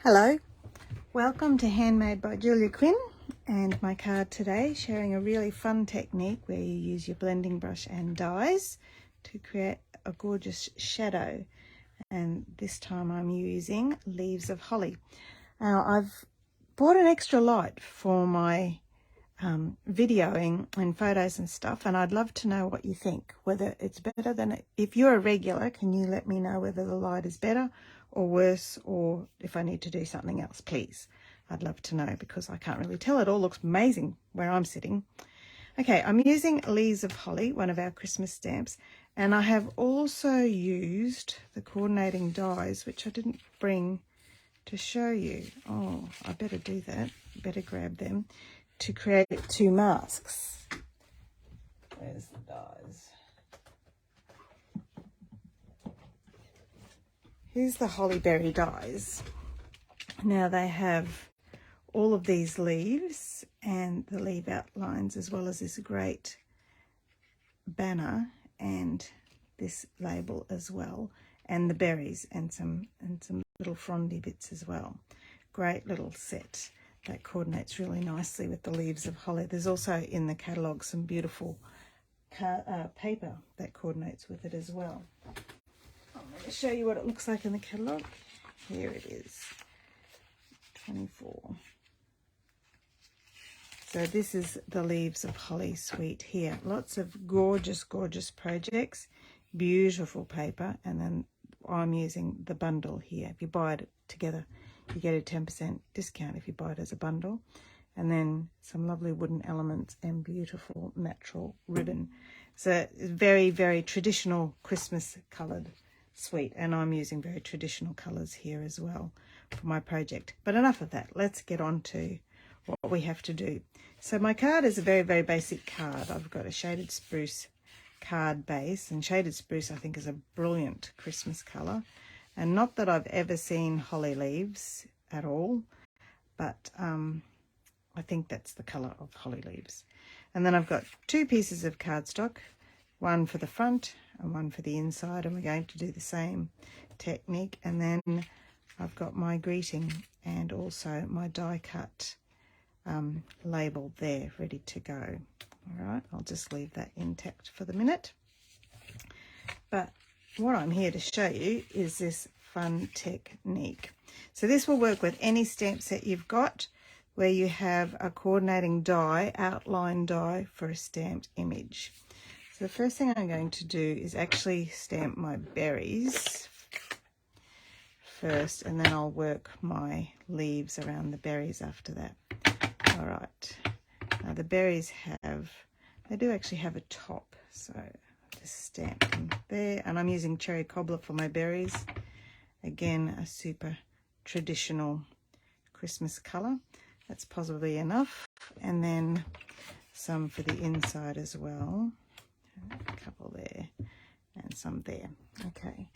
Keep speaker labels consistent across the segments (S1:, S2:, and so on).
S1: Hello, welcome to Handmade by Julia Quinn, and my card today sharing a really fun technique where you use your blending brush and dies to create a gorgeous shadow, and this time I'm using leaves of holly. Now I've bought an extra light for my videoing and photos and stuff, and I'd love to know what you think, whether it's better than if you're a regular, can you let me know whether the light is better or worse, or if I need to do something else, please. I'd love to know because I can't really tell. It all looks amazing where I'm sitting. Okay, I'm using Leaves of Holly, one of our Christmas stamps, and I have also used the coordinating dies, which I didn't bring to show you. Oh, I better do that, better grab them, to create two masks. Where's the dies? Here's the hollyberry dies. Now they have all of these leaves and the leaf outlines, as well as this great banner and this label as well, and the berries and some little frondy bits as well. Great little set that coordinates really nicely with the leaves of holly. There's also in the catalogue some beautiful paper that coordinates with it as well. I'm going to show you what it looks like in the catalogue. Here it is, 24. So this is the Leaves of Holly suite here. Lots of gorgeous, gorgeous projects, beautiful paper, and then I'm using the bundle here. If you buy it together, you get a 10% discount if you buy it as a bundle. And then some lovely wooden elements and beautiful natural ribbon. So it's very, very traditional Christmas coloured suite, and I'm using very traditional colours here as well for my project. But enough of that. Let's get on to what we have to do. So my card is a very, very basic card. I've got a shaded spruce card base, and shaded spruce I think is a brilliant Christmas colour, and not that I've ever seen holly leaves at all, but I think that's the colour of holly leaves. And then I've got two pieces of cardstock, one for the front and one for the inside, and we're going to do the same technique. And then I've got my greeting and also my die cut label there ready to go. All right, I'll just leave that intact for the minute. But what I'm here to show you is this fun technique. So this will work with any stamp set you've got where you have a coordinating die, outline die for a stamped image. So the first thing I'm going to do is actually stamp my berries first, and then I'll work my leaves around the berries after that. All right, now the berries they do actually have a top, so I'll just stamp them there, and I'm using cherry cobbler for my berries. Again, a super traditional Christmas colour. That's possibly enough, and then some for the inside as well. A couple there and some there. Okay,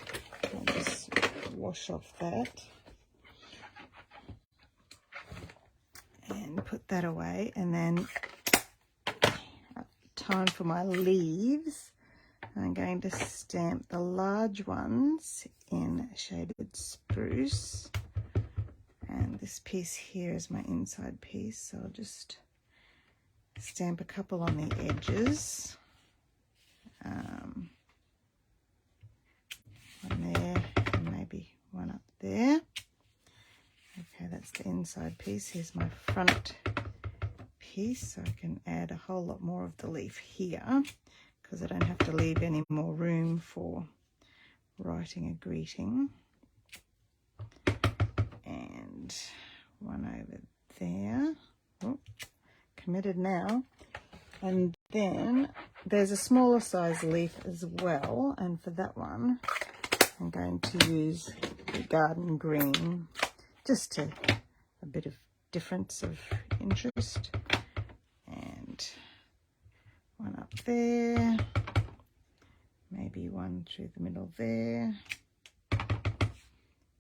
S1: I'll just wash off that and put that away, and then time for my leaves. I'm going to stamp the large ones in shaded spruce, and this piece here is my inside piece, so I'll just stamp a couple on the edges. One there and maybe one up there. Okay, that's the inside piece. Here's my front piece, so I can add a whole lot more of the leaf here because I don't have to leave any more room for writing a greeting. And one over there. Oh, committed now. And then there's a smaller size leaf as well, and for that one I'm going to use the garden green, just to a bit of difference of interest. And one up there, maybe one through the middle there,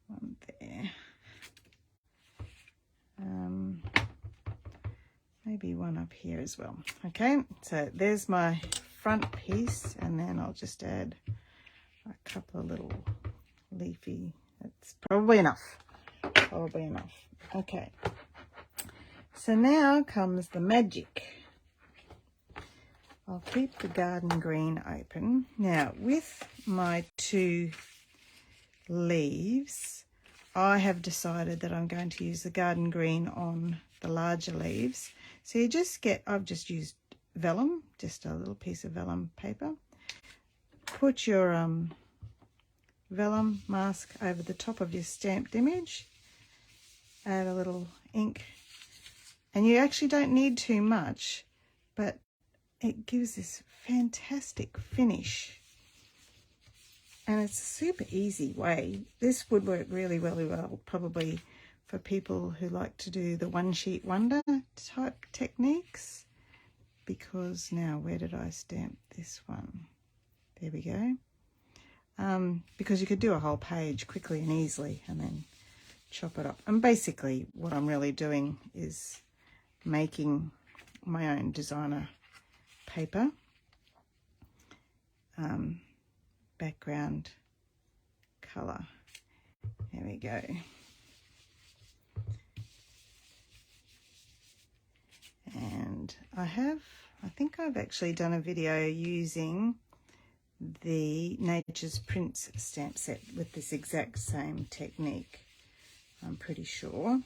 S1: one there, maybe one up here as well. Okay, so there's my front piece, and then I'll just add a couple of little leafy, that's probably enough. probably enough. Okay. So now comes the magic. I'll keep the garden green open. Now, with my 2 leaves, I have decided that I'm going to use the garden green on the larger leaves. So you just get, I've just used vellum, just a little piece of vellum paper. Put your vellum mask over the top of your stamped image. Add a little ink. And you actually don't need too much, but it gives this fantastic finish. And it's a super easy way. This would work really, really well, probably for people who like to do the one sheet wonder type techniques. Because now, where did I stamp this one? There we go. Because you could do a whole page quickly and easily and then chop it up. And basically what I'm really doing is making my own designer paper. Background colour. There we go. And I think I've actually done a video using the Nature's Prints stamp set with this exact same technique, I'm pretty sure.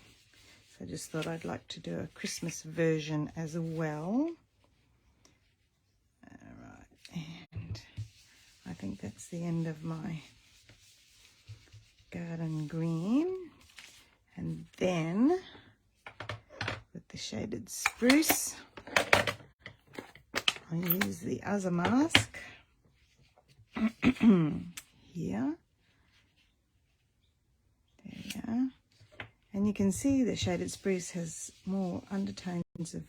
S1: So I just thought I'd like to do a Christmas version as well. Alright, and I think that's the end of my garden green. And then with the shaded spruce, I use the other mask here. There we are. And you can see the shaded spruce has more undertones of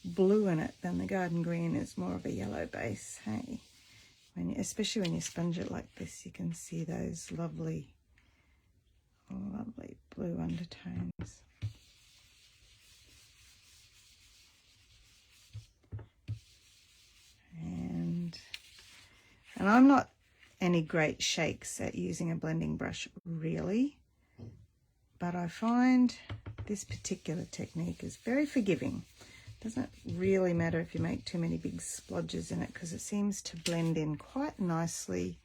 S1: blue in it than the garden green is more of a yellow base, hey? Especially when you sponge it like this, you can see those lovely, lovely blue undertones. And I'm not any great shakes at using a blending brush, really, but I find this particular technique is very forgiving. It doesn't really matter if you make too many big splodges in it, because it seems to blend in quite nicely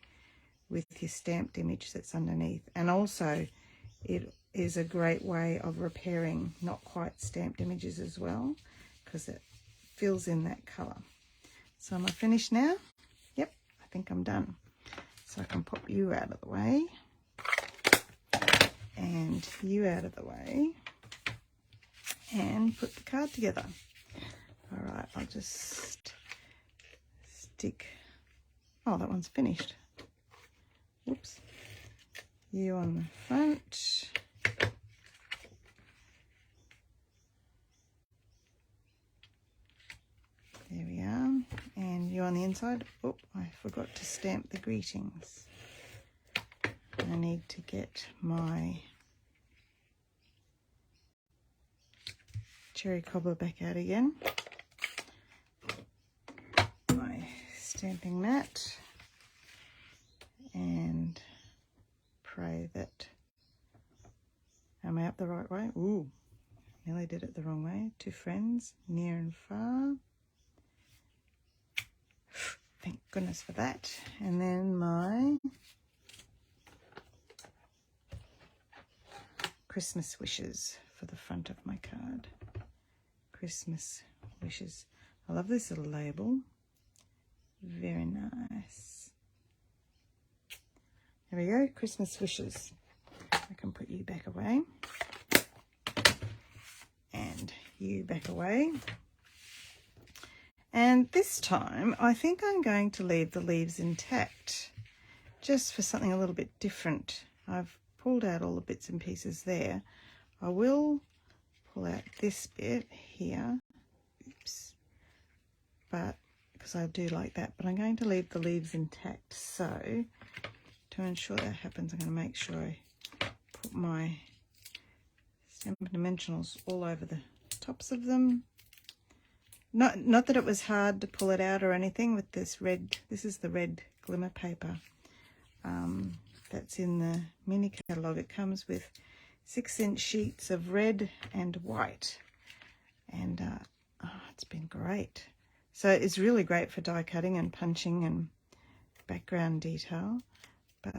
S1: with your stamped image that's underneath. And also it is a great way of repairing not quite stamped images as well, because it fills in that colour. So am I finished now? Yep, I think I'm done. So I can pop you out of the way and you out of the way and put the card together. All right, I'll just stick, oh, that one's finished. Whoops. You on the front. There we are. And you on the inside. Oh, I forgot to stamp the greetings. I need to get my cherry cobbler back out again. My stamping mat. And pray that, am I up the right way? Ooh, nearly did it the wrong way. To friends, near and far. Thank goodness for that. And then my Christmas wishes for the front of my card. Christmas wishes. I love this little label. Very nice. There we go, Christmas wishes. I can put you back away. And you back away. And this time, I think I'm going to leave the leaves intact, just for something a little bit different. I've pulled out all the bits and pieces there. I will pull out this bit here, oops, but because I do like that, but I'm going to leave the leaves intact. So to ensure that happens, I'm going to make sure I put my Stampin' Dimensionals all over the tops of them. Not that it was hard to pull it out or anything with this red. This is the red glimmer paper that's in the mini catalogue. It comes with 6-inch sheets of red and white. And it's been great. So it's really great for die cutting and punching and background detail. But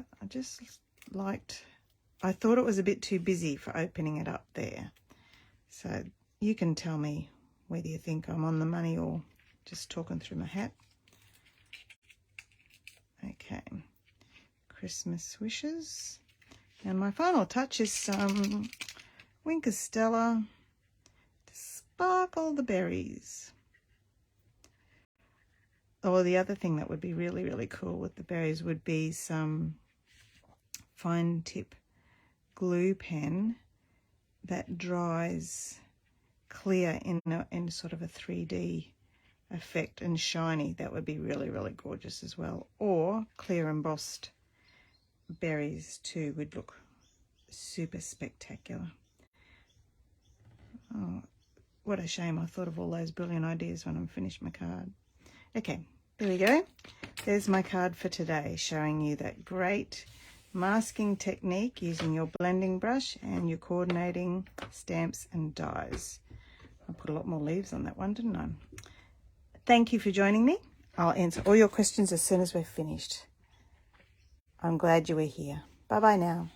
S1: I thought it was a bit too busy for opening it up there. So you can tell me whether you think I'm on the money or just talking through my hat. Okay, Christmas wishes. And my final touch is some Wink of Stella to sparkle the berries. Or the other thing that would be really, really cool with the berries would be some fine tip glue pen that dries clear in sort of a 3D effect and shiny. That would be really, really gorgeous as well. Or clear embossed berries too would look super spectacular. Oh, what a shame. I thought of all those brilliant ideas when I finished my card. Okay, there we go. There's my card for today, showing you that great masking technique using your blending brush and your coordinating stamps and dies. I put a lot more leaves on that one, didn't I? Thank you for joining me. I'll answer all your questions as soon as we're finished. I'm glad you were here. Bye-bye now.